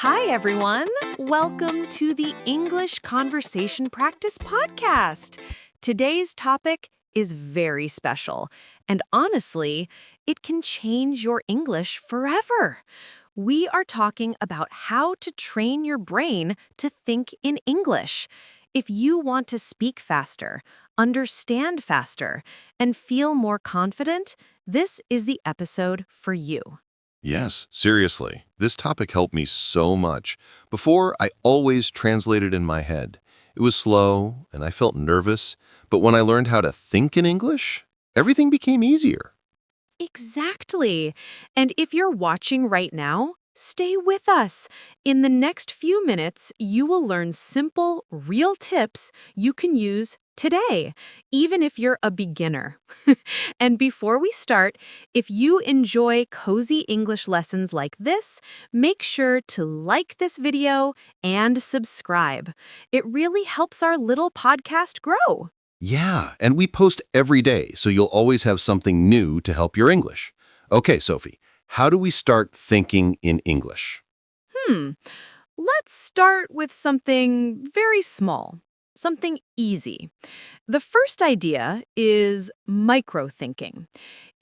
Hi, everyone. Welcome to the English Conversation Practice Podcast. Today's topic is very special, and honestly, it can change your English forever. We are talking about how to train your brain to think in English. If you want to speak faster, understand faster, and feel more confident, this is the episode for you. Yes, seriously. This topic helped me so much. Before, I always translated in my head. It was slow, and I felt nervous. But when I learned how to think in English, everything became easier. Exactly. And if you're watching right now, stay with us. In the next few minutes, you will learn simple, real tips you can use today, even if you're a beginner. And before we start, if you enjoy cozy English lessons like this, make sure to like this video and subscribe. It really helps our little podcast grow. Yeah, and we post every day, so you'll always have something new to help your English. Okay, Sophie, how do we start thinking in English? Let's start with something very small, something easy. The first idea is micro-thinking.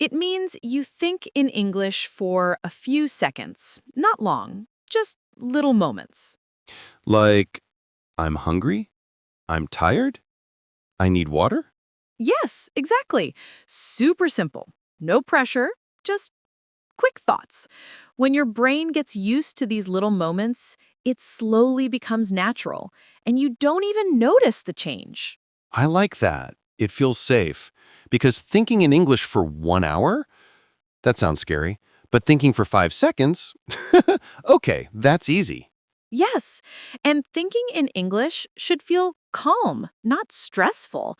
It means you think in English for a few seconds, not long, just little moments. Like, I'm hungry? I'm tired? I need water? Yes, exactly. Super simple. No pressure, just quick thoughts. When your brain gets used to these little moments, it slowly becomes natural, and you don't even notice the change. I like that. It feels safe. Because thinking in English for 1 hour? That sounds scary. But thinking for 5 seconds? Okay, that's easy. Yes, and thinking in English should feel calm, not stressful.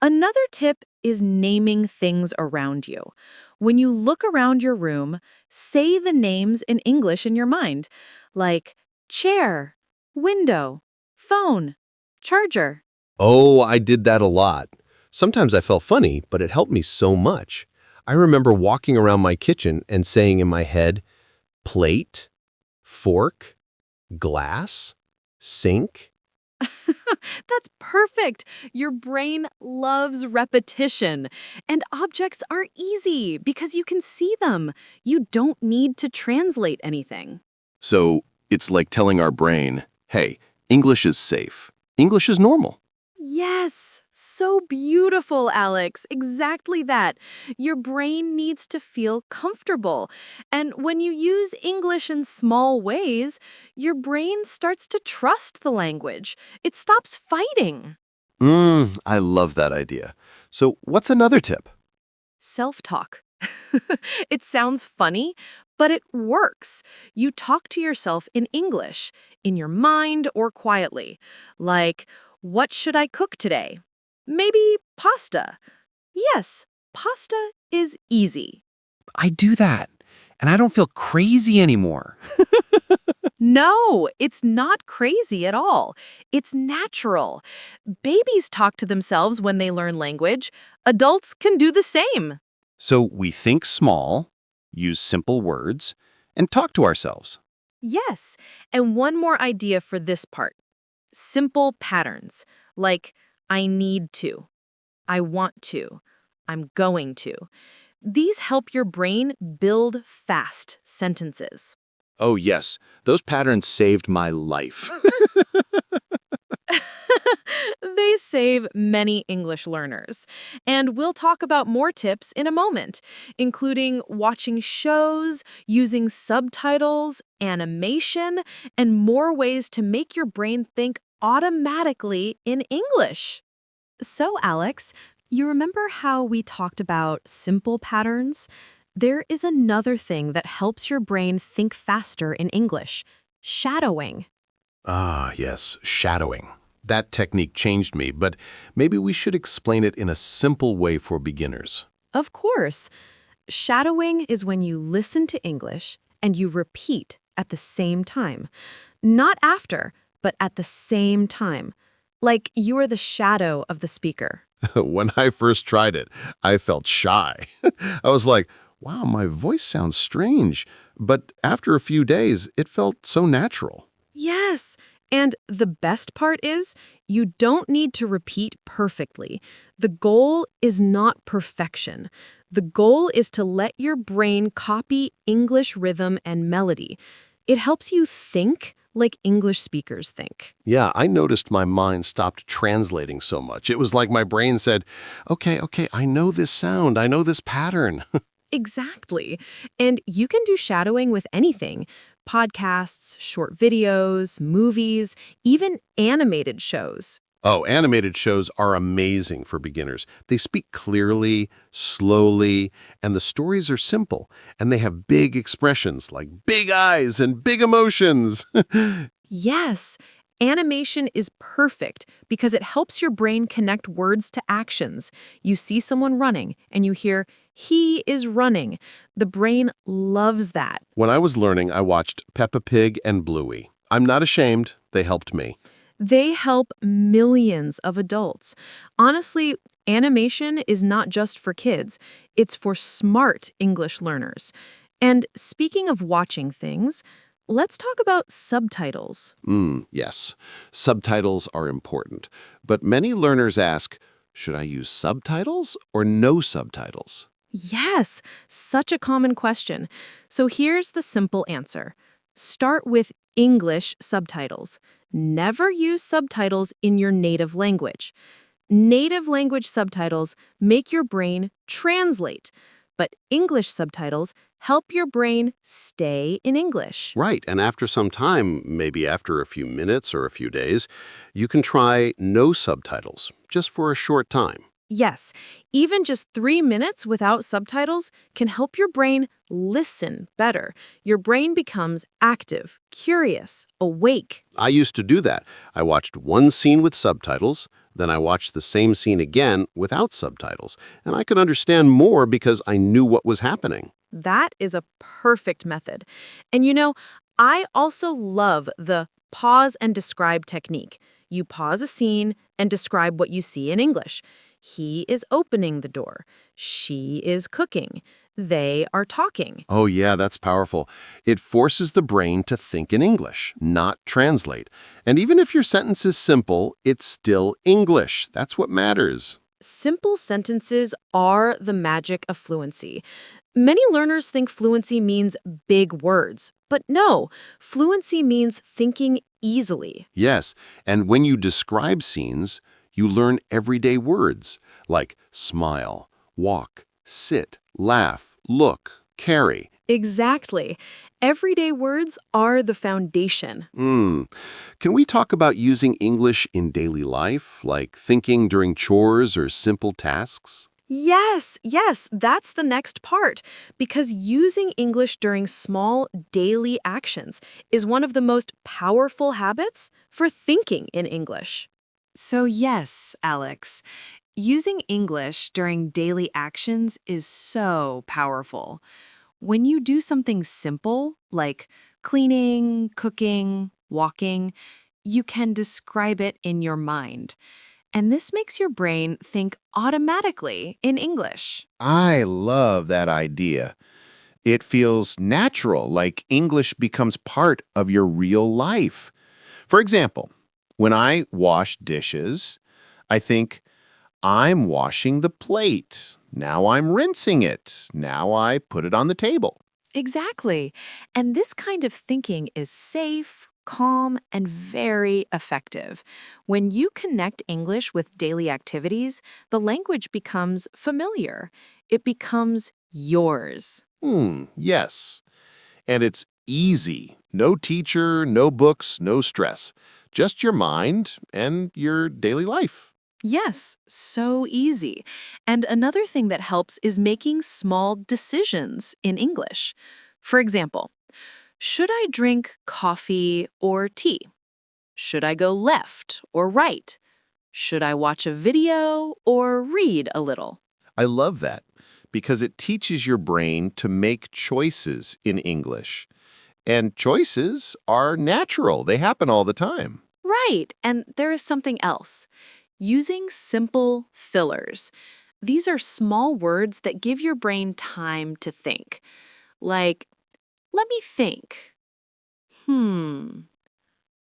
Another tip is naming things around you. When you look around your room, say the names in English in your mind, like chair, window, phone, charger. Oh, I did that a lot. Sometimes I felt funny, but it helped me so much. I remember walking around my kitchen and saying in my head, plate, fork, glass, sink. That's perfect. Your brain loves repetition. And objects are easy because you can see them. You don't need to translate anything. So it's like telling our brain, hey, English is safe. English is normal. Yes, so beautiful, Alex. Exactly that. Your brain needs to feel comfortable. And when you use English in small ways, your brain starts to trust the language. It stops fighting. I love that idea. So what's another tip? Self-talk. It sounds funny, but it works. You talk to yourself in English, in your mind or quietly. Like, what should I cook today? Maybe pasta. Yes, pasta is easy. I do that, and I don't feel crazy anymore. No, it's not crazy at all. It's natural. Babies talk to themselves when they learn language. Adults can do the same. So we think small, use simple words, and talk to ourselves. Yes, and one more idea for this part. Simple patterns, like I need to, I want to, I'm going to. These help your brain build fast sentences. Oh, yes. Those patterns saved my life. They save many English learners. And we'll talk about more tips in a moment, including watching shows, using subtitles, animation, and more ways to make your brain think automatically in English. So, Alex, you remember how we talked about simple patterns? There is another thing that helps your brain think faster in English: shadowing. Ah, yes, shadowing. That technique changed me, but maybe we should explain it in a simple way for beginners. Of course. Shadowing is when you listen to English and you repeat at the same time. Not after, but at the same time. Like you are the shadow of the speaker. When I first tried it, I felt shy. I was like, wow, my voice sounds strange. But after a few days, it felt so natural. Yes. And the best part is, you don't need to repeat perfectly. The goal is not perfection. The goal is to let your brain copy English rhythm and melody. It helps you think like English speakers think. Yeah, I noticed my mind stopped translating so much. It was like my brain said, okay, I know this sound, I know this pattern. Exactly. And you can do shadowing with anything: podcasts, short videos, movies, even animated shows. Oh, animated shows are amazing for beginners. They speak clearly, slowly, and the stories are simple, and they have big expressions like big eyes and big emotions. Yes, animation is perfect because it helps your brain connect words to actions. You see someone running and you hear, "He is running." The brain loves that. When I was learning, I watched Peppa Pig and Bluey. I'm not ashamed, they helped me. They help millions of adults. Honestly, animation is not just for kids, it's for smart English learners. And speaking of watching things, let's talk about subtitles. Yes, subtitles are important, but many learners ask, should I use subtitles or no subtitles? Yes, such a common question. So here's the simple answer. Start with English subtitles. Never use subtitles in your native language. Native language subtitles make your brain translate, but English subtitles help your brain stay in English. Right, and after some time, maybe after a few minutes or a few days, you can try no subtitles, just for a short time. Yes, even just 3 minutes without subtitles can help your brain listen better. Your brain becomes active, curious, awake. I used to do that. I watched one scene with subtitles, then I watched the same scene again without subtitles, and I could understand more because I knew what was happening. That is a perfect method. And I also love the pause and describe technique. You pause a scene and describe what you see in English. He is opening the door. She is cooking. They are talking. Oh yeah, that's powerful. It forces the brain to think in English, not translate. And even if your sentence is simple, it's still English. That's what matters. Simple sentences are the magic of fluency. Many learners think fluency means big words, but no, fluency means thinking easily. Yes, and when you describe scenes, you learn everyday words like smile, walk, sit, laugh, look, carry. Exactly. Everyday words are the foundation. Can we talk about using English in daily life, like thinking during chores or simple tasks? Yes, that's the next part. Because using English during small daily actions is one of the most powerful habits for thinking in English. So yes, Alex, using English during daily actions is so powerful. When you do something simple, like cleaning, cooking, walking, you can describe it in your mind. And this makes your brain think automatically in English. I love that idea. It feels natural, like English becomes part of your real life. For example, when I wash dishes, I think, I'm washing the plate. Now I'm rinsing it. Now I put it on the table. Exactly. And this kind of thinking is safe, calm, and very effective. When you connect English with daily activities, the language becomes familiar. It becomes yours. Yes. And it's easy. No teacher, no books, no stress. Just your mind and your daily life. Yes, so easy. And another thing that helps is making small decisions in English. For example, should I drink coffee or tea? Should I go left or right? Should I watch a video or read a little? I love that because it teaches your brain to make choices in English. And choices are natural. They happen all the time. Right, and there is something else. Using simple fillers. These are small words that give your brain time to think. Like, let me think.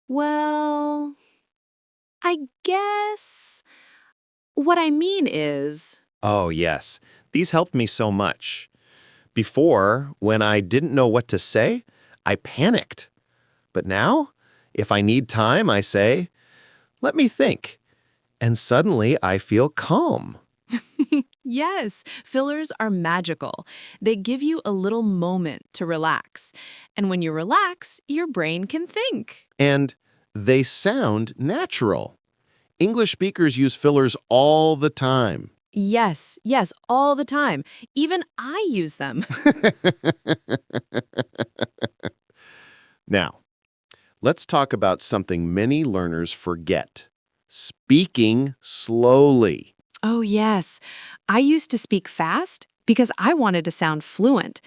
Well, I guess what I mean is, Oh, yes. These helped me so much. Before, when I didn't know what to say, I panicked. But now, if I need time, I say, let me think. And suddenly I feel calm. yes, fillers are magical. They give you a little moment to relax. And when you relax, your brain can think. And they sound natural. English speakers use fillers all the time. Yes, yes, all the time. Even I use them. Now, let's talk about something many learners forget. Speaking slowly. Oh, yes. I used to speak fast because I wanted to sound fluent.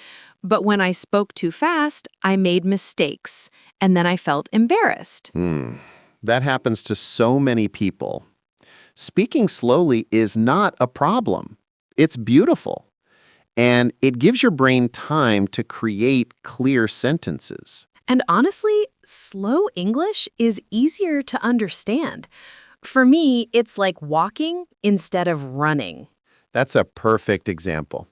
But when I spoke too fast, I made mistakes, and then I felt embarrassed. That happens to so many people. Speaking slowly is not a problem. It's beautiful. And it gives your brain time to create clear sentences. And honestly, slow English is easier to understand. For me, it's like walking instead of running. That's a perfect example.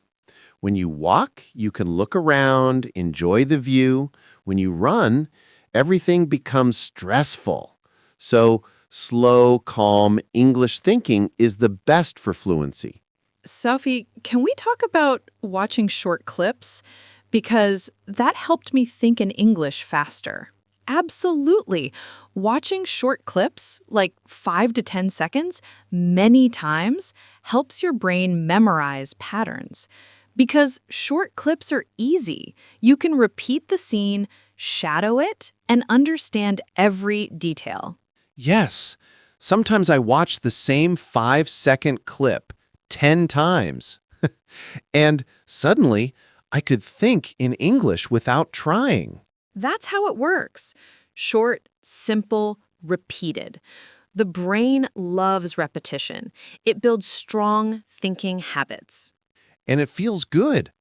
When you walk, you can look around, enjoy the view. When you run, everything becomes stressful. So, slow, calm English thinking is the best for fluency. Sophie, can we talk about watching short clips? Because that helped me think in English faster. Absolutely. Watching short clips, like 5 to 10 seconds, many times, helps your brain memorize patterns. Because short clips are easy. You can repeat the scene, shadow it, and understand every detail. Yes, sometimes I watch the same 5-second clip 10 times. And suddenly, I could think in English without trying. That's how it works. Short, simple, repeated. The brain loves repetition. It builds strong thinking habits. And it feels good,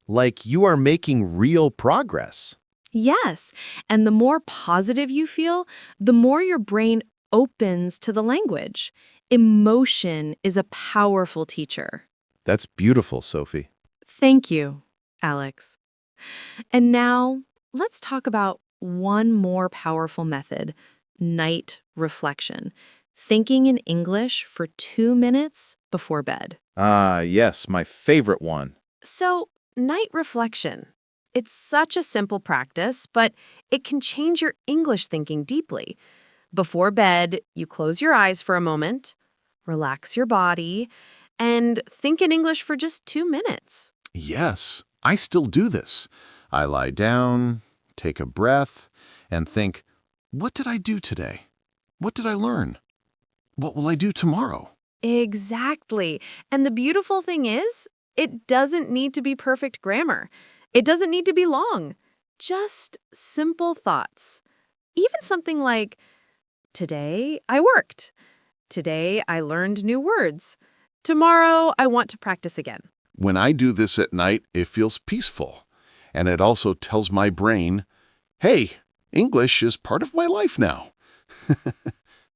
like you are making real progress. Yes, and the more positive you feel, the more your brain opens to the language. Emotion is a powerful teacher. That's beautiful, Sophie. Thank you, Alex. And now, let's talk about one more powerful method, night reflection. Thinking in English for 2 minutes before bed. Ah, yes, my favorite one. So, night reflection. It's such a simple practice, but it can change your English thinking deeply. Before bed, you close your eyes for a moment, relax your body, and think in English for just 2 minutes. Yes, I still do this. I lie down, take a breath, and think, what did I do today? What did I learn? What will I do tomorrow? Exactly. And the beautiful thing is, it doesn't need to be perfect grammar. It doesn't need to be long. Just simple thoughts. Even something like, today I worked. Today I learned new words. Tomorrow I want to practice again. When I do this at night, it feels peaceful. And it also tells my brain, hey, English is part of my life now.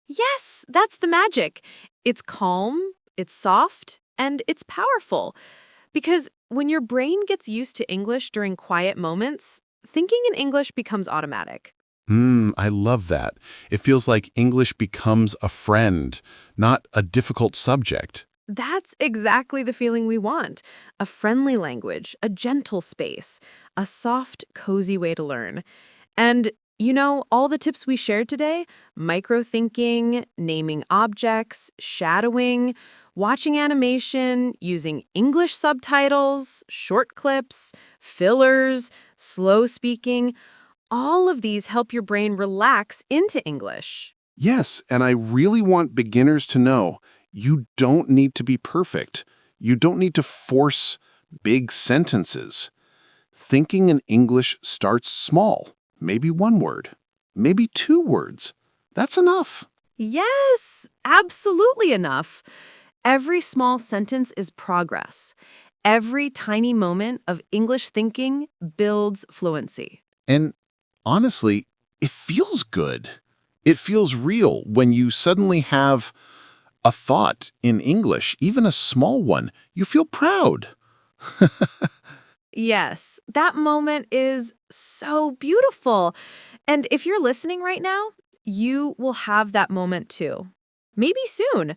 Yes, that's the magic. It's calm, it's soft, and it's powerful. Because when your brain gets used to English during quiet moments, thinking in English becomes automatic. I love that. It feels like English becomes a friend, not a difficult subject. That's exactly the feeling we want. A friendly language, a gentle space, a soft, cozy way to learn. And, all the tips we shared today, micro-thinking, naming objects, shadowing, watching animation, using English subtitles, short clips, fillers, slow speaking, all of these help your brain relax into English. Yes, and I really want beginners to know you don't need to be perfect. You don't need to force big sentences. Thinking in English starts small. Maybe 1 word. Maybe 2 words. That's enough. Yes, absolutely enough. Every small sentence is progress. Every tiny moment of English thinking builds fluency. And honestly, it feels good. It feels real when you suddenly have a thought in English, even a small one. You feel proud. Yes, that moment is so beautiful. And if you're listening right now, you will have that moment too. Maybe soon.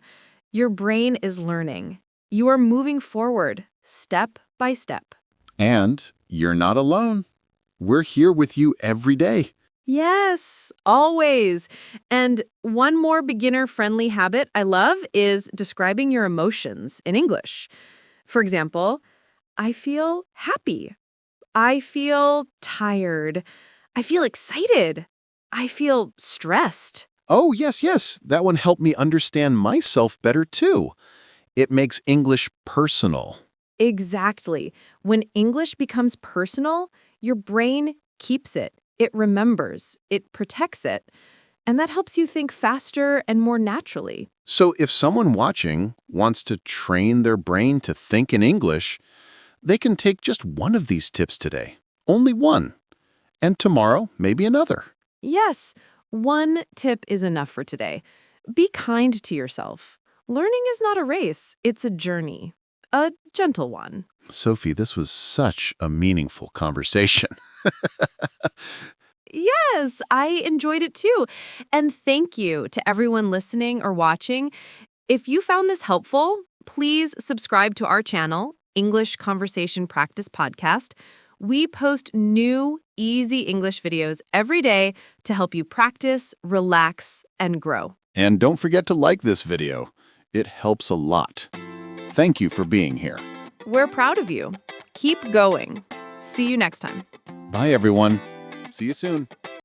Your brain is learning. You are moving forward, step by step. And you're not alone. We're here with you every day. Yes, always. And one more beginner-friendly habit I love is describing your emotions in English. For example, I feel happy. I feel tired. I feel excited. I feel stressed. Oh, yes, yes. That one helped me understand myself better too. It makes English personal. Exactly. When English becomes personal, your brain keeps it. It remembers. It protects it. And that helps you think faster and more naturally. So if someone watching wants to train their brain to think in English, they can take just one of these tips today. Only one. And tomorrow, maybe another. Yes, one tip is enough for today. Be kind to yourself. Learning is not a race, it's a journey. A gentle one. Sophie, this was such a meaningful conversation. Yes, I enjoyed it too. And thank you to everyone listening or watching. If you found this helpful, please subscribe to our channel, English Conversation Practice Podcast. We post new, easy English videos every day to help you practice, relax, and grow. And don't forget to like this video. It helps a lot. Thank you for being here. We're proud of you. Keep going. See you next time. Bye, everyone. See you soon.